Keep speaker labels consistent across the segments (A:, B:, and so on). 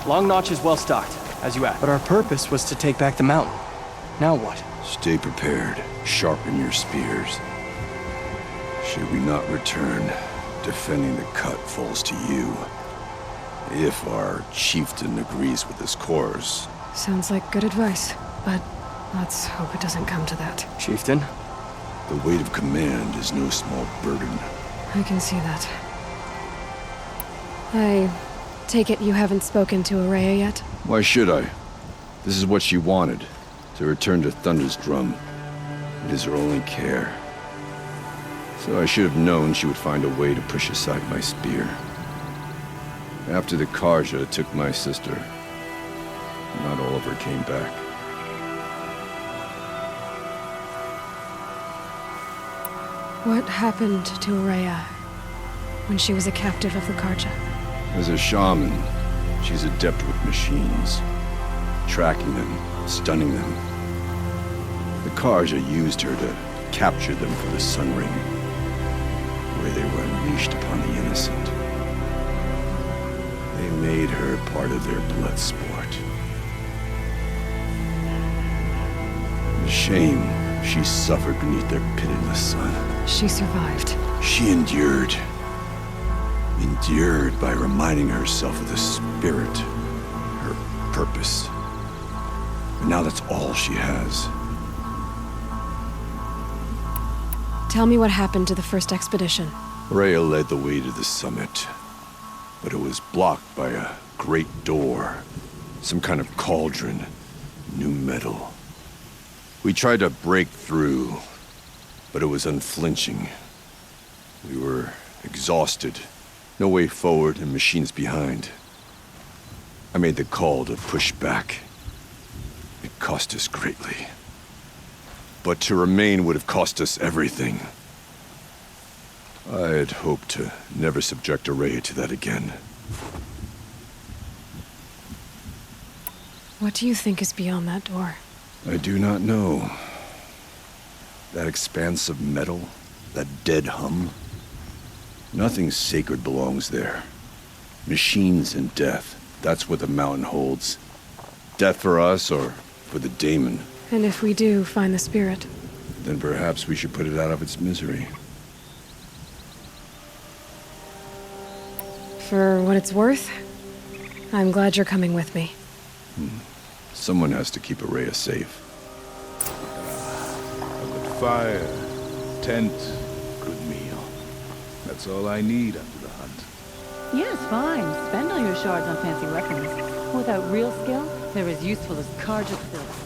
A: Long Notch is well stocked, as you asked. But our purpose was to take back the mountain. Now what?
B: Stay prepared. Sharpen your spears. Should we not return, defending the cut falls to you. If our chieftain agrees with this course.
C: Sounds like good advice, but let's hope it doesn't come to that.
A: Chieftain?
B: The weight of command is no small burden.
C: I can see that. I take it you haven't spoken to Araya yet?
B: Why should I? This is what she wanted, to return to Thunder's drum. It is her only care. So I should have known she would find a way to push aside my spear. After the Karja took my sister, not all of her came back.
C: What happened to Araya when she was a captive of the Karja?
B: As a shaman, she's adept with machines, tracking them, stunning them. The Karja used her to capture them for the Sun Ring, where they were unleashed upon the innocent. They made her part of their blood sport. The shame she suffered beneath their pitiless sun.
C: She survived.
B: She endured. Endured by reminding herself of the spirit, her purpose. And now that's all she has.
C: Tell me what happened to the first expedition.
B: Rhea led the way to the summit, but it was blocked by a great door. Some kind of cauldron, new metal. We tried to break through, but it was unflinching. We were exhausted. No way forward and machines behind. I made the call to push back. It cost us greatly. But to remain would have cost us everything. I had hoped to never subject Araya to that again.
C: What do you think is beyond that door?
B: I do not know. That expanse of metal, that dead hum. Nothing sacred belongs there. Machines and death, that's what the mountain holds. Death for us or for the daemon.
C: And if we do find the spirit?
B: Then perhaps we should put it out of its misery.
C: For what it's worth, I'm glad you're coming with me.
B: Someone has to keep Araya safe.
D: A good fire, tent, good meal. That's all I need after the hunt.
E: Yes, fine. Spend all your shards on fancy weapons. Without real skill, they're as useful as Karja silks.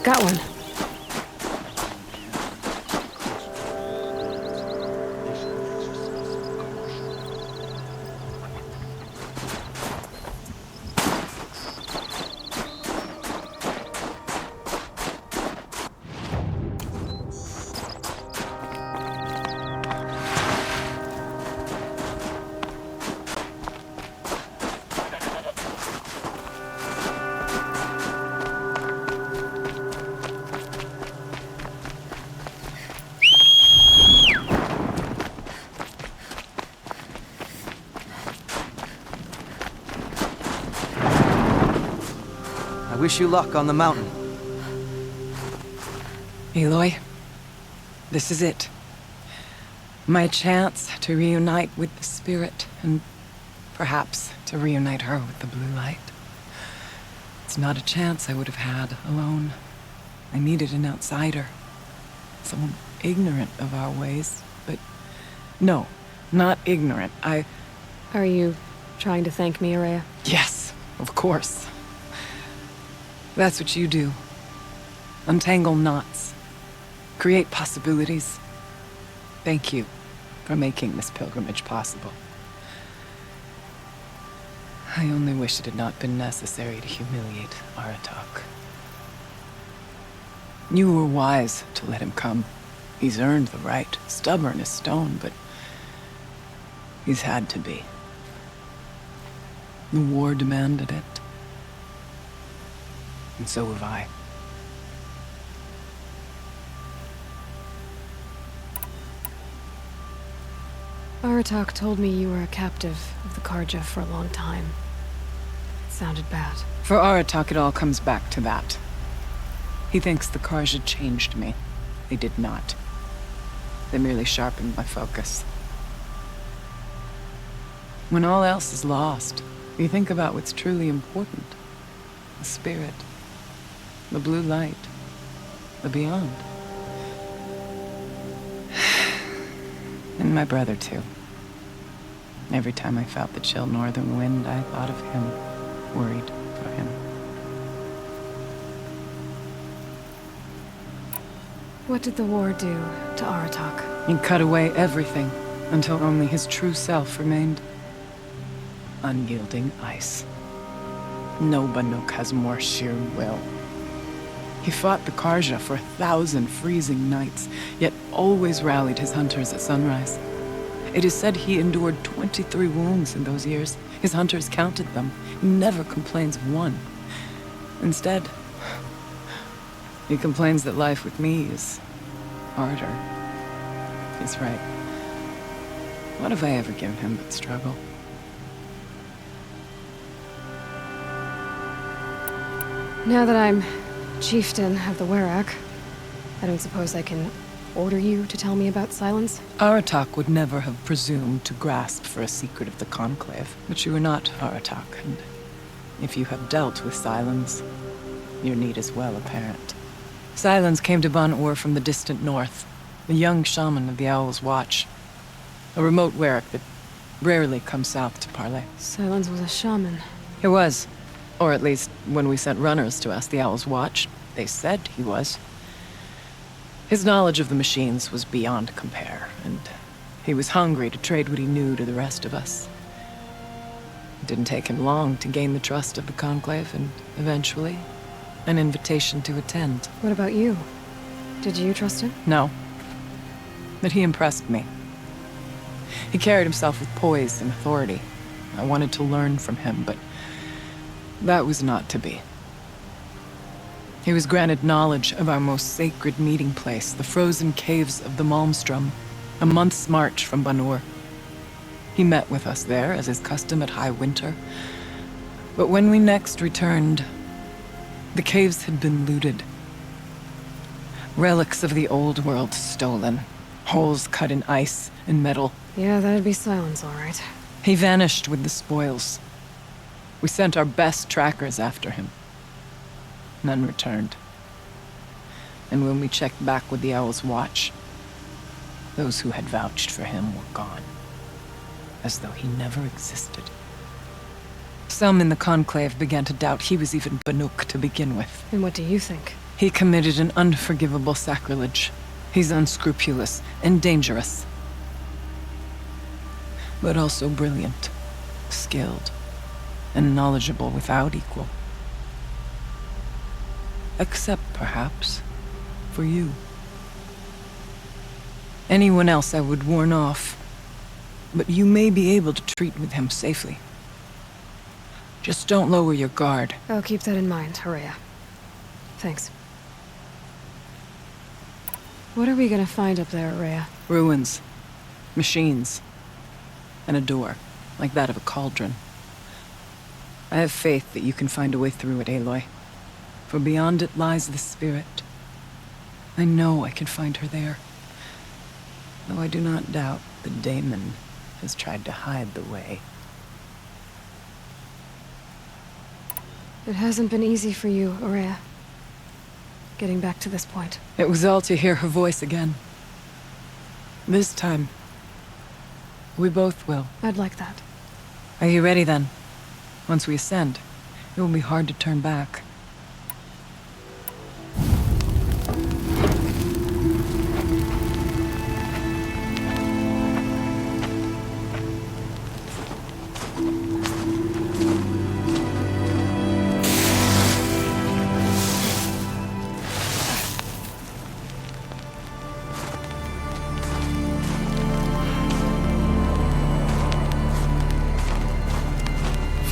C: Got one.
A: I wish you luck on the mountain.
F: Aloy, this is it. My chance to reunite with the spirit, and perhaps to reunite her with the blue light. It's not a chance I would have had alone. I needed an outsider. Someone ignorant of our ways, but no, not ignorant.
C: Are you trying to thank me, Araya?
F: Yes, of course. That's what you do. Untangle knots. Create possibilities. Thank you for making this pilgrimage possible. I only wish it had not been necessary to humiliate Aratak. You were wise to let him come. He's earned the right. Stubborn as stone, but he's had to be. The war demanded it. And so have I.
C: Aratak told me you were a captive of the Karja for a long time. It sounded bad.
F: For Aratak, it all comes back to that. He thinks the Karja changed me. They did not. They merely sharpened my focus. When all else is lost, you think about what's truly important. The spirit. The blue light. The beyond. And my brother, too. Every time I felt the chill northern wind, I thought of him, worried for him.
C: What did the war do to Aratak?
F: He cut away everything, until only his true self remained. Unyielding ice. No Banuk has more sheer will. He fought the Karja for 1,000 freezing nights, yet always rallied his hunters at sunrise. It is said he endured 23 wounds in those years. His hunters counted them. He never complains of one. Instead, he complains that life with me is harder. He's right. What have I ever given him but struggle?
C: Now that I'm chieftain of the Werak, I don't suppose I can order you to tell me about Silence?
F: Aratak would never have presumed to grasp for a secret of the Conclave. But you are not Aratak, and if you have dealt with Silence, your need is well apparent. Silence came to Ban-Ur from the distant north, a young shaman of the Owl's Watch. A remote Werak that rarely comes south to parley.
C: Silence was a shaman.
F: He was. Or at least, when we sent runners to ask the Owl's Watch, they said he was. His knowledge of the machines was beyond compare, and he was hungry to trade what he knew to the rest of us. It didn't take him long to gain the trust of the Conclave, and eventually, an invitation to attend.
C: What about you? Did you trust him?
F: No. But he impressed me. He carried himself with poise and authority. I wanted to learn from him, but that was not to be. He was granted knowledge of our most sacred meeting place, the frozen caves of the Malmstrom, a month's march from Ban-Ur. He met with us there, as is custom at high winter. But when we next returned, the caves had been looted. Relics of the old world stolen. Holes cut in ice and metal.
C: Yeah, that'd be Silence, all right.
F: He vanished with the spoils. We sent our best trackers after him. None returned. And when we checked back with the Owl's Watch, those who had vouched for him were gone. As though he never existed. Some in the Conclave began to doubt he was even Banuk to begin with.
C: And what do you think?
F: He committed an unforgivable sacrilege. He's unscrupulous and dangerous. But also brilliant, skilled, and knowledgeable without equal. Except, perhaps, for you. Anyone else I would warn off, but you may be able to treat with him safely. Just don't lower your guard.
C: I'll keep that in mind, Horea. Thanks. What are we gonna find up there, Horea?
F: Ruins, machines, and a door, like that of a cauldron. I have faith that you can find a way through it, Aloy. For beyond it lies the spirit. I know I can find her there. Though I do not doubt the daemon has tried to hide the way.
C: It hasn't been easy for you, Horea. Getting back to this point.
F: It was all to hear her voice again. This time, we both will.
C: I'd like that.
F: Are you ready then? Once we ascend, it will be hard to turn back.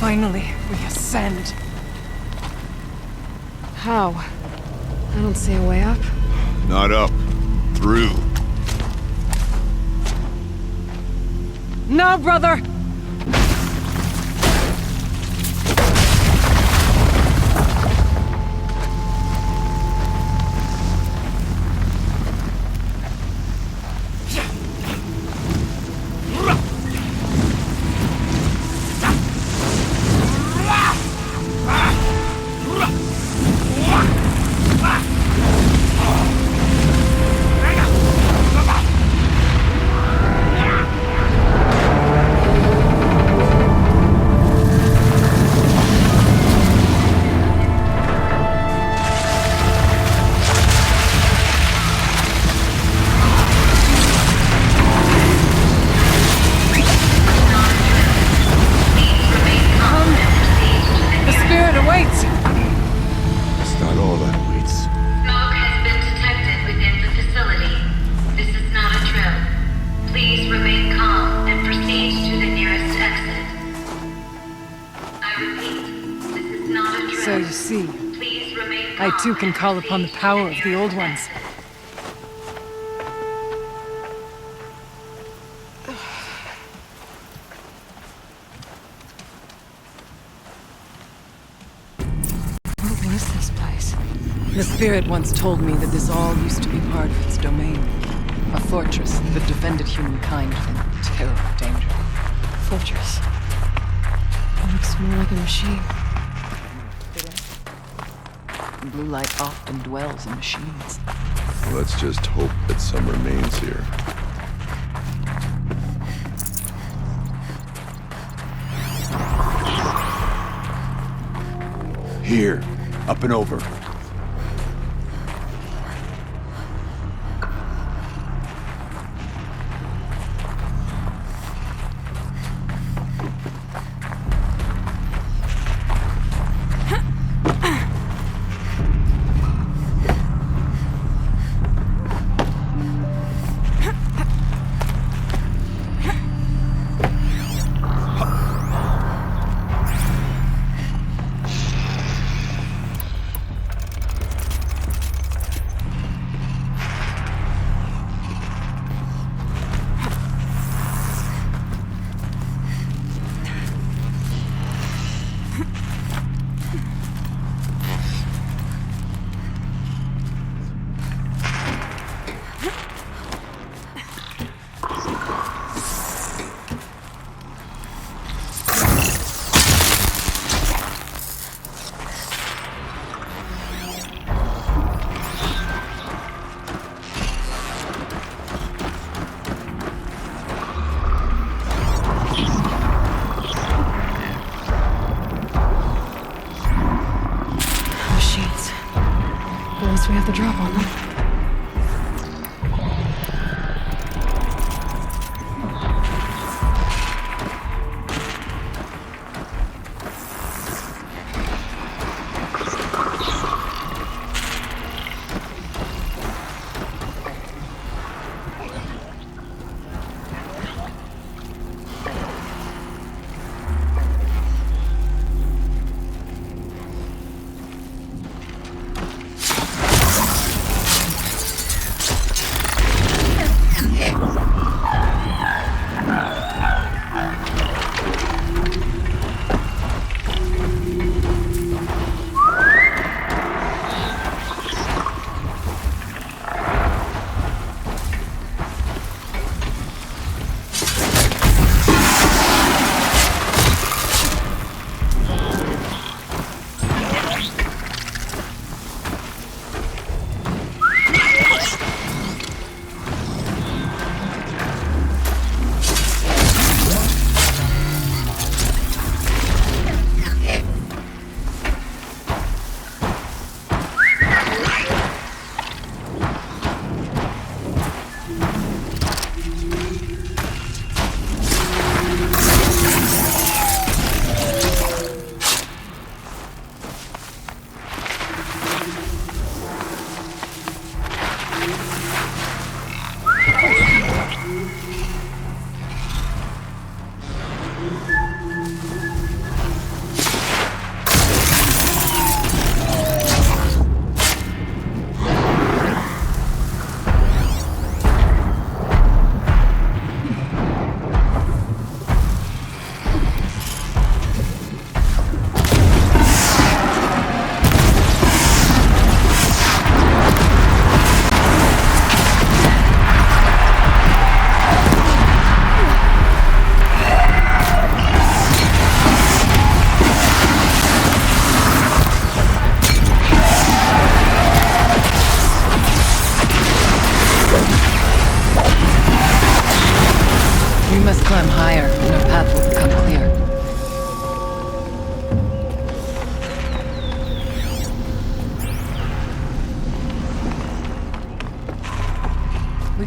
F: Finally, we ascend.
C: How? I don't see a way up.
B: Not up. Through.
F: Now, brother!
E: So you see, I too can call upon the power of the Old Ones.
C: What was this place?
F: The spirit once told me that this all used to be part of its domain. A fortress that defended humankind from terrible danger.
C: Fortress. It looks more like a machine.
F: Blue light often dwells in machines.
B: Let's just hope that some remains here. Here, up and over.
C: We have to drop on them.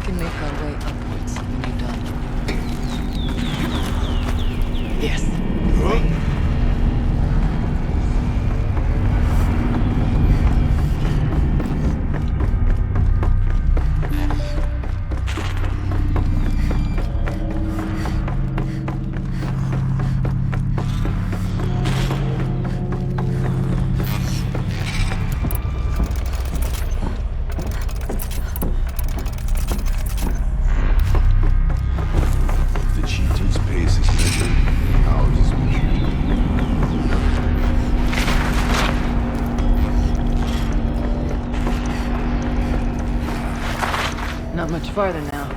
F: can make our way upwards when you're done. Yes.
B: The cheetah's pace is measured. Ours is measured.
F: Not much farther now.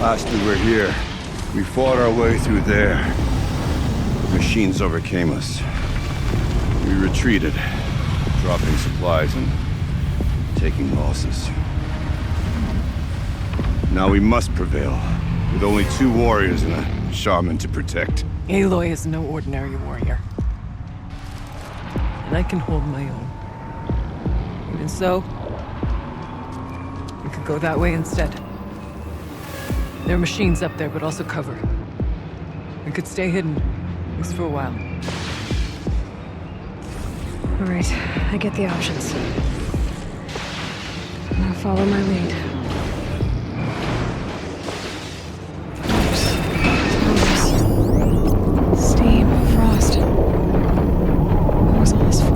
B: Last we were here, we fought our way through there. The machines overcame us. We retreated, dropping supplies and taking losses. Now we must prevail, with only 2 warriors and a shaman to protect.
F: Aloy is no ordinary warrior. And I can hold my own. Even so, we could go that way instead. There are machines up there, but also cover. We could stay hidden, at least for a while.
C: All right, I get the options. Now follow my lead. Fires. Steam, frost. What was all this for?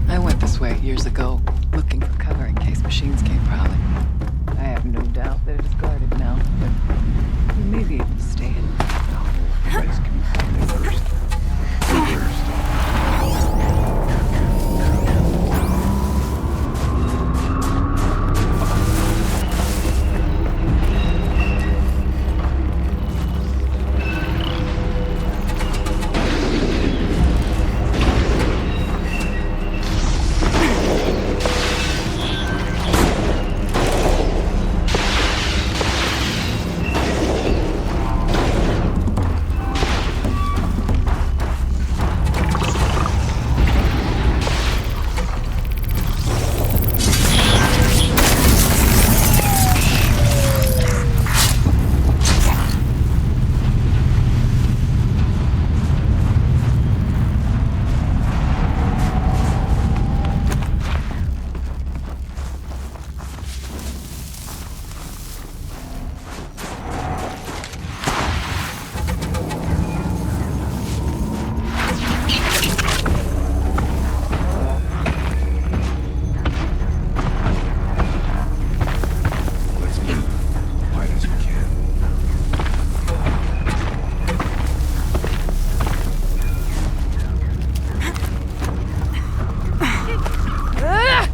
F: I went this way years ago, looking for cover in case machines came prowling. I have no doubt that it is guarded now, but we may be able to stay hidden.
B: You guys can find me first.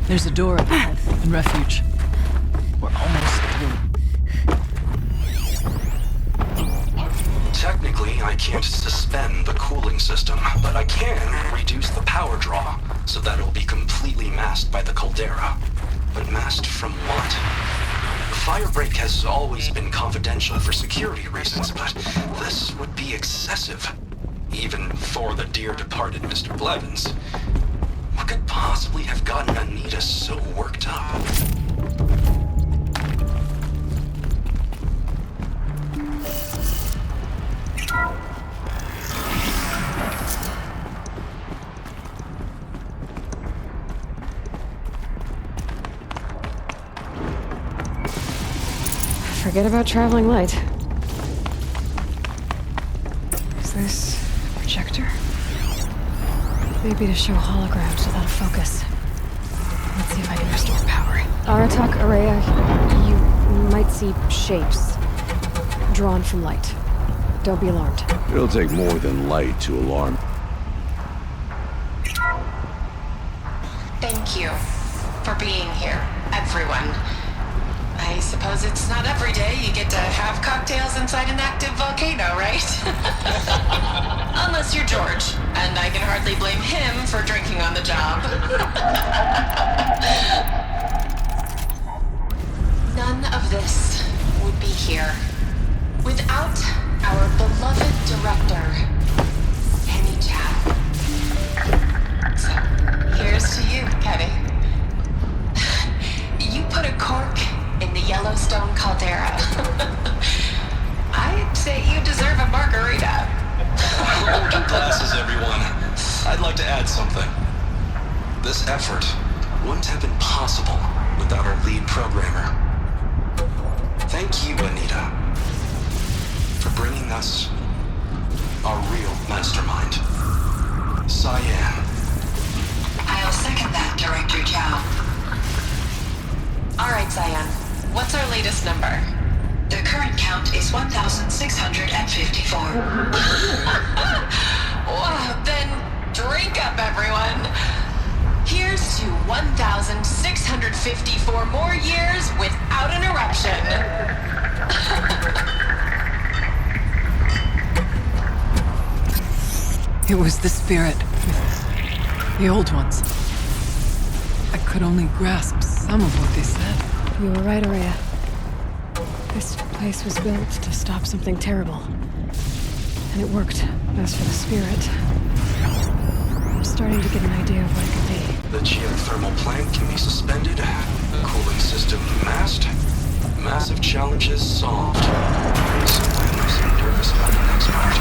F: There's a door up ahead, and refuge. We're almost through.
G: Technically, I can't suspend the cooling system, but I can reduce the power draw so that it will be completely masked by the caldera. But masked from what? The Firebreak has always been confidential for security reasons, but this would be excessive. Even for the dear departed Mr. Blevins. What could possibly have gotten Anita so worked up?
C: Forget about traveling light. Is this a projector? Maybe to show holograms without focus. Let's see if I can restore power. Aratak, Araya, you might see shapes drawn from light. Don't be alarmed.
B: It'll take more than light to alarm.
H: Thank you for being here, everyone. I suppose it's not every day you get to have cocktails inside an active volcano, right? Unless you're George, and I can hardly blame him for drinking on the job. None of this would be here without our beloved director, Penny Chow. So, here's to you, Kenny. You put a cork in the Yellowstone caldera. I'd say you deserve a margarita.
G: Hold your glasses, everyone. I'd like to add something. This effort wouldn't have been possible without our lead programmer. Thank you, Anita, for bringing us our real mastermind, Cyan.
H: I'll second that, Director Chow. All right, Cyan. What's our latest number? The current count is 1,654. Wow, then drink up, everyone. Here's to 1,654 more years without an eruption.
F: It was the spirit. The old ones. I could only grasp some of what they said.
C: You were right, Araya. This place was built to stop something terrible. And it worked. As for the spirit, I'm starting to get an idea of what it could be.
G: The geothermal plant can be suspended, cooling system masked, massive challenges solved. So I'm so nervous about the next part.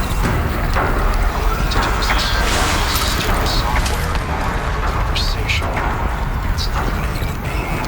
G: All I need to do is install this stupid software and have a conversation. It's not even a human being.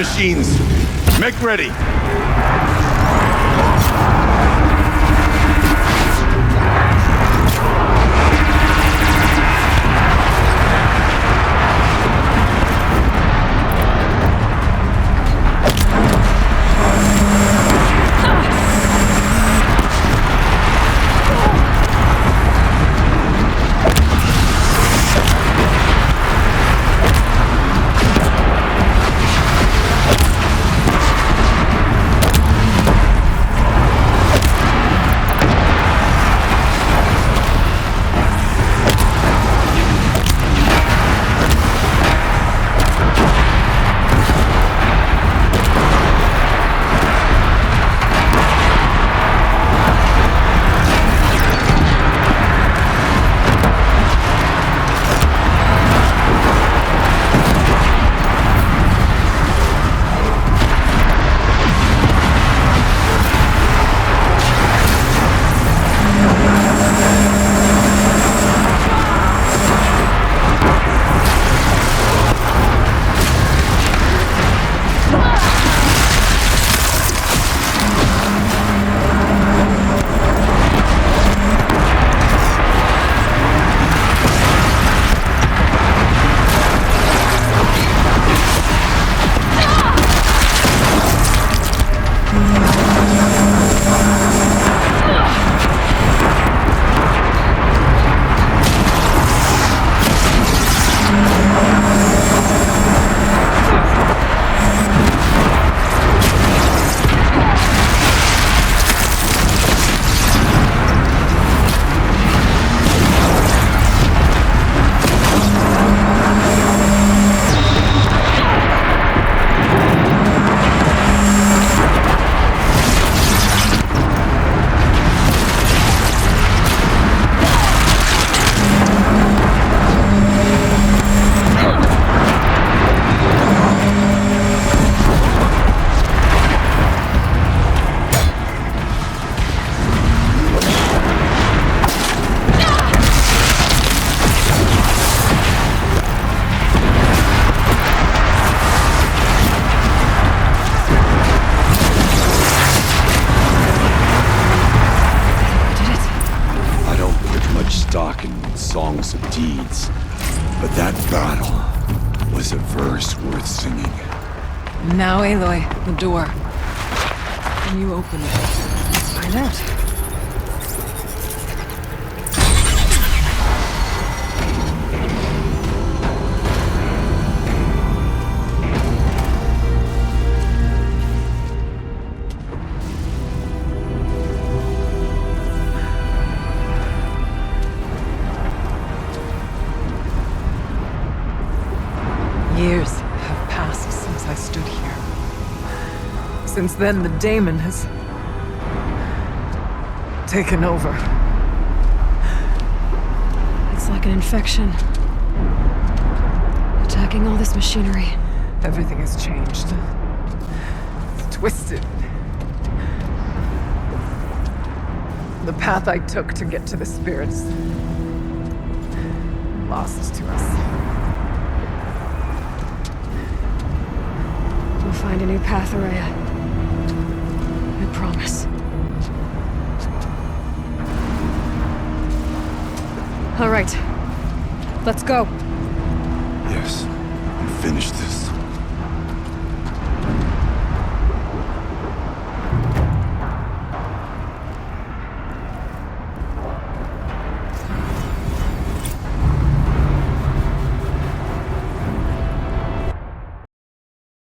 B: machines! Make ready! Songs of deeds, but that battle was a verse worth singing.
F: Now, Aloy, the door. Can you open it?
C: Let's find out.
F: Years have passed since I stood here. Since then, the daemon has taken over.
C: It's like an infection. Attacking all this machinery.
F: Everything has changed. It's twisted. The path I took to get to the spirits lost to us.
C: We'll find a new path, Araya. I promise. All right. Let's go.
B: Yes, and finish this.